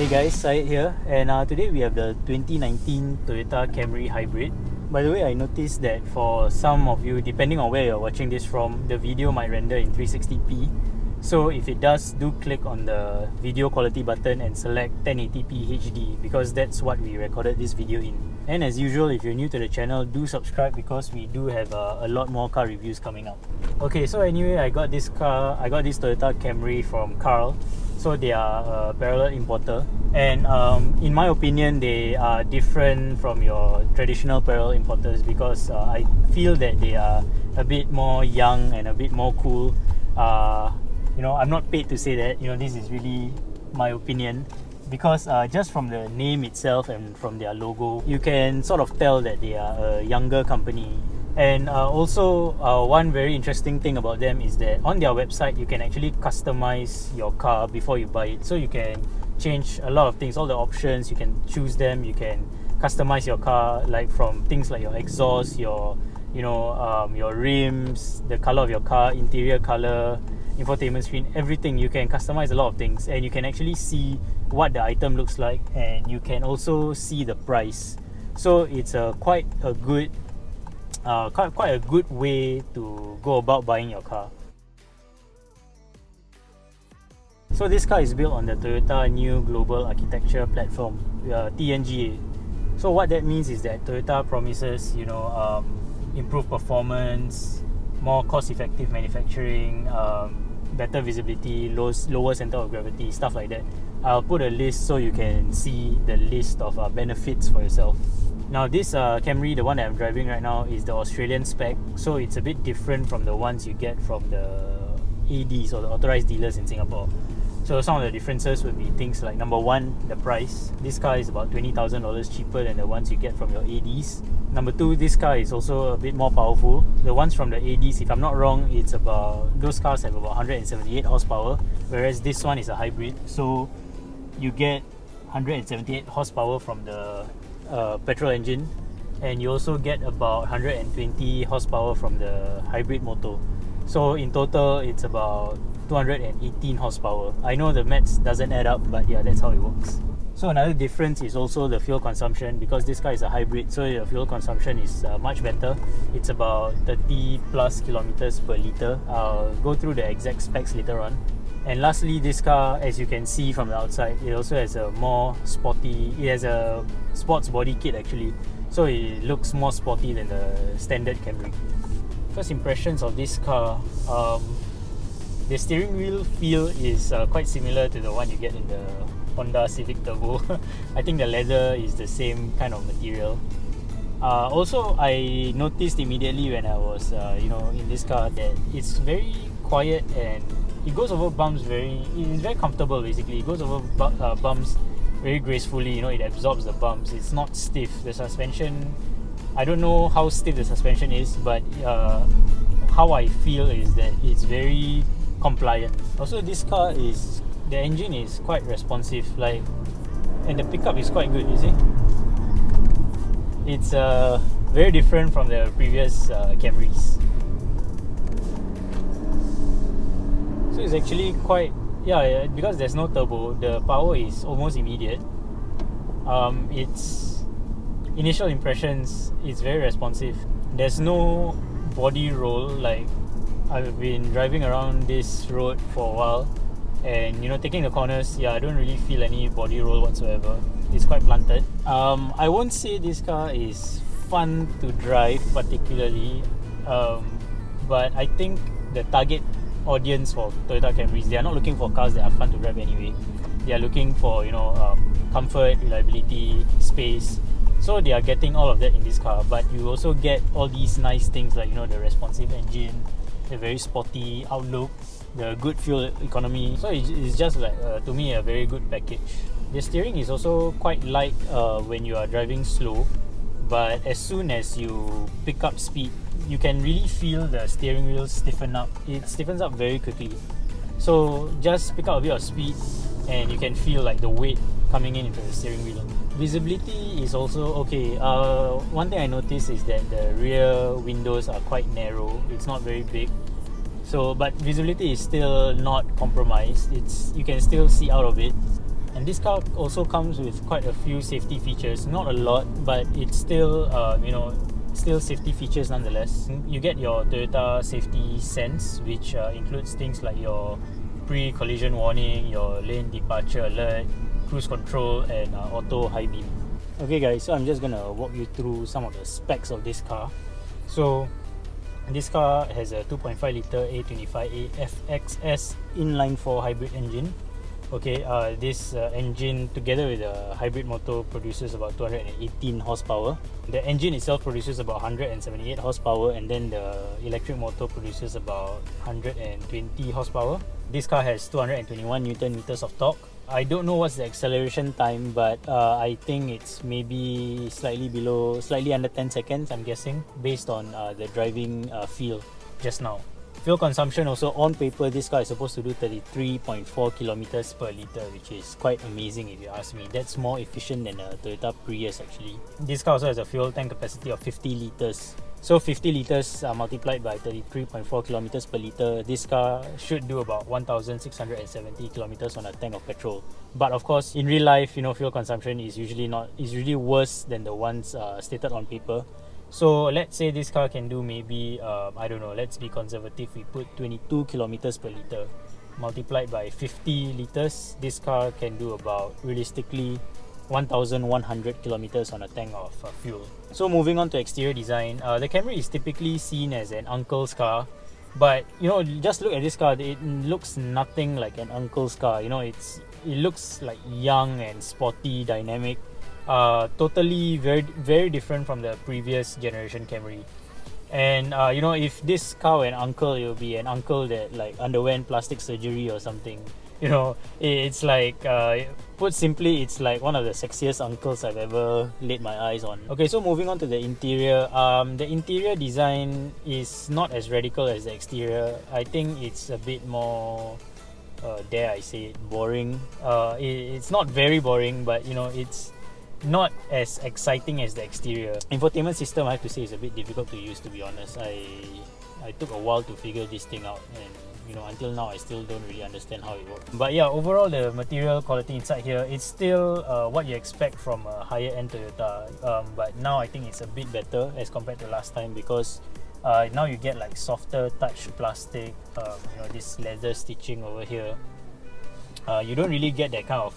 Hey guys, Syed here, and today we have the 2019 Toyota Camry Hybrid. By the way, I noticed that for some of you, depending on where you're watching this from, the video might render in 360p. So if it does, do click on the video quality button and select 1080p HD because that's what we recorded this video in. And as usual, if you're new to the channel, do subscribe because we do have a lot more car reviews coming up. Okay, so anyway, I got this Toyota Camry from Carl. So they are a parallel importer, and in my opinion, they are different from your traditional parallel importers because I feel that they are a bit more young and a bit more cool. I'm not paid to say that. This is really my opinion because just from the name itself and from their logo, you can sort of tell that they are a younger company. And also one very interesting thing about them is that on their website you can actually customize your car before you buy it. So you can change a lot of things, all the options, you can choose them, you can customize your car, like from things like your exhaust, your rims, the color of your car, interior color, infotainment screen, everything. You can customize a lot of things, and you can actually see what the item looks like, and you can also see the price. So it's quite a good way to go about buying your car. So this car is built on the Toyota New Global Architecture Platform, TNGA. So what that means is that Toyota promises, improved performance, more cost-effective manufacturing, better visibility, lower center of gravity, stuff like that. I'll put a list so you can see the list of benefits for yourself. Now this Camry, the one that I'm driving right now, is the Australian spec, so it's a bit different from the ones you get from the ADs or the authorized dealers in Singapore. So some of the differences would be things like, number one, the price. This car is about $20,000 cheaper than the ones you get from your ADs. Number two, this car is also a bit more powerful. The ones from the ADs, if I'm not wrong, those cars have about 178 horsepower, whereas this one is a hybrid. So you get 178 horsepower from the petrol engine, and you also get about 120 horsepower from the hybrid motor. So in total it's about 218 horsepower. I know the maths doesn't add up, but yeah, that's how it works. So another difference is also the fuel consumption, because this car is a hybrid, so the fuel consumption is much better. It's about 30 plus kilometers per litre. I'll go through the exact specs later on. And lastly, this car, as you can see from the outside, it also has a sports body kit actually, so it looks more sporty than the standard Camry. First impressions of this car, the steering wheel feel is quite similar to the one you get in the Honda Civic Turbo. I think the leather is the same kind of material. Also, I noticed immediately when I was in this car that it's very quiet and it goes over bumps it's very comfortable basically. It goes over bumps very gracefully, it absorbs the bumps. It's not stiff. The suspension, I don't know how stiff the suspension is, but how I feel is that it's very compliant. Also, this car the engine is quite responsive, and the pickup is quite good, you see. It's very different from the previous Camrys. So it's actually quite, because there's no turbo, the power is almost immediate. Its initial impressions, it's very responsive. There's no body roll. I've been driving around this road for a while, and taking the corners, I don't really feel any body roll whatsoever. It's quite planted. I won't say this car is fun to drive particularly, but I think the target audience for Toyota Camrys, they are not looking for cars that are fun to drive anyway. They are looking for comfort, reliability, space. So they are getting all of that in this car, but you also get all these nice things like the responsive engine, the very sporty outlook, the good fuel economy. So it's just to me a very good package. The steering is also quite light when you are driving slow, but as soon as you pick up speed, you can really feel the steering wheel stiffen up. It stiffens up very quickly. So just pick up a bit of speed and you can feel the weight coming into the steering wheel. Visibility is also okay. One thing I noticed is that the rear windows are quite narrow. It's not very big. So, but visibility is still not compromised. You can still see out of it. And this car also comes with quite a few safety features, not a lot, but it's still still safety features nonetheless. You get your Toyota safety sense, which includes things like your pre-collision warning, your lane departure alert, cruise control, and auto high beam. Okay guys, so I'm just gonna walk you through some of the specs of this car. So this car has a 2.5 litre A25A FXS inline 4 hybrid engine. Okay, this engine together with the hybrid motor produces about 218 horsepower. The engine itself produces about 178 horsepower, and then the electric motor produces about 120 horsepower. This car has 221 Newton meters of torque. I don't know what's the acceleration time, but I think it's maybe slightly under 10 seconds, I'm guessing, based on the driving feel just now. Fuel consumption also, on paper, this car is supposed to do 33.4 kilometers per litre, which is quite amazing if you ask me. That's more efficient than a Toyota Prius actually. This car also has a fuel tank capacity of 50 litres. So 50 litres multiplied by 33.4 kilometers per litre, this car should do about 1,670 kilometers on a tank of petrol. But of course, in real life, fuel consumption is usually worse than the ones stated on paper. So let's say this car can do maybe, I don't know, let's be conservative, we put 22 kilometers per litre. Multiplied by 50 litres, this car can do about, realistically, 1,100 kilometers on a tank of fuel. So moving on to exterior design, the Camry is typically seen as an uncle's car. But, just look at this car, it looks nothing like an uncle's car. It looks like young and sporty, dynamic. Totally very, very different from the previous generation Camry. And if this car were an uncle, it would be an uncle that like underwent plastic surgery or something. It's like, put simply, it's like one of the sexiest uncles I've ever laid my eyes on. Okay, so moving on to the interior. The interior design is not as radical as the exterior. I think it's a bit more, dare I say it, boring. It's not very boring, but it's not as exciting as the exterior. Infotainment system, I have to say, is a bit difficult to use, to be honest. I took a while to figure this thing out, and until now I still don't really understand how it works. But yeah, overall the material quality inside here, it's still what you expect from a higher end Toyota, but now I think it's a bit better as compared to last time, because now you get like softer touch plastic, this leather stitching over here. You don't really get that kind of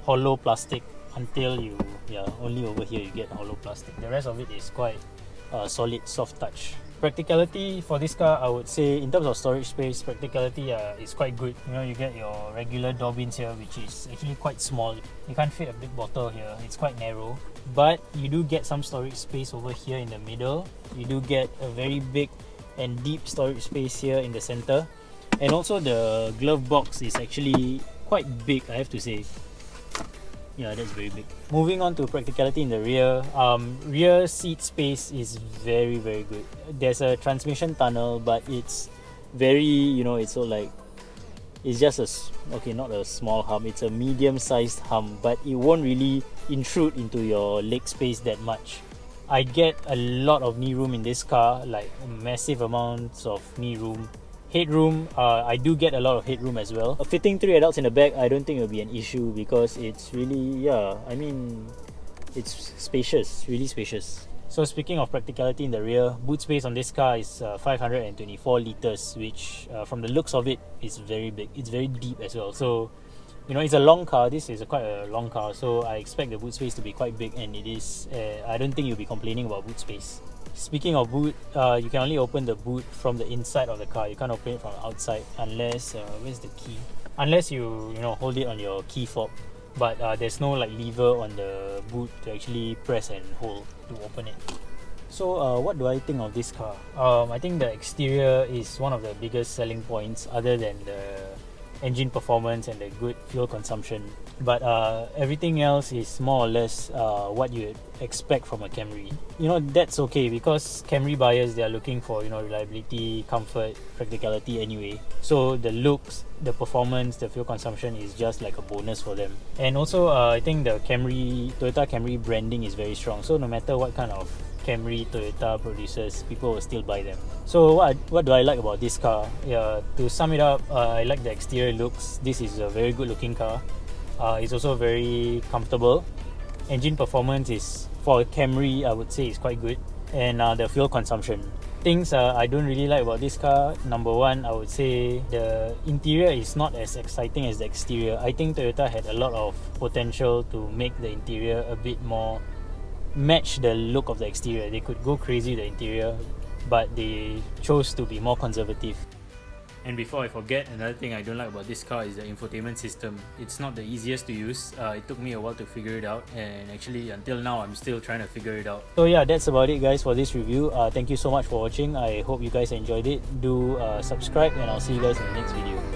hollow plastic until only over here you get hollow plastic. The rest of it is quite solid, soft touch. Practicality for this car, I would say, in terms of storage space, practicality is quite good. You get your regular door bins here, which is actually quite small. You can't fit a big bottle here, it's quite narrow. But you do get some storage space over here in the middle. You do get a very big and deep storage space here in the center. And also the glove box is actually quite big, I have to say. Yeah, that's very big. Moving on to practicality in the rear. Rear seat space is very, very good. There's a transmission tunnel, but it's very, it's so like, it's just not a small hump, it's a medium-sized hump, but it won't really intrude into your leg space that much. I get a lot of knee room in this car, like massive amounts of knee room. Headroom, I do get a lot of headroom as well. Fitting 3 adults in the back, I don't think it will be an issue, because it's really, it's spacious, really spacious. So speaking of practicality in the rear, boot space on this car is 524 litres, which from the looks of it is very big. It's very deep as well. So, it's a long car. This is quite a long car, so I expect the boot space to be quite big, and it is. I don't think you'll be complaining about boot space. Speaking of boot, you can only open the boot from the inside of the car. You can't open it from the outside unless, where's the key? Unless you hold it on your key fob. But there's no like lever on the boot to actually press and hold to open it. So what do I think of this car? I think the exterior is one of the biggest selling points, other than the engine performance and the good fuel consumption. But everything else is more or less what you expect from a Camry. That's okay, because Camry buyers, they are looking for reliability, comfort, practicality anyway. So the looks, the performance, the fuel consumption is just like a bonus for them. And also I think the Toyota Camry branding is very strong. So no matter what kind of Camry Toyota produces, people will still buy them. So what do I like about this car? To sum it up, I like the exterior looks. This is a very good looking car. It's also very comfortable. Engine performance is, for a Camry, I would say, is quite good. And the fuel consumption. Things I don't really like about this car, number one, I would say the interior is not as exciting as the exterior. I think Toyota had a lot of potential to make the interior a bit more match the look of the exterior. They could go crazy with the interior, but they chose to be more conservative. And before I forget, another thing I don't like about this car is the infotainment system. It's not the easiest to use. It took me a while to figure it out, and actually until now I'm still trying to figure it out. So yeah, that's about it guys for this review. Thank you so much for watching. I hope you guys enjoyed it. Do subscribe, and I'll see you guys in the next video.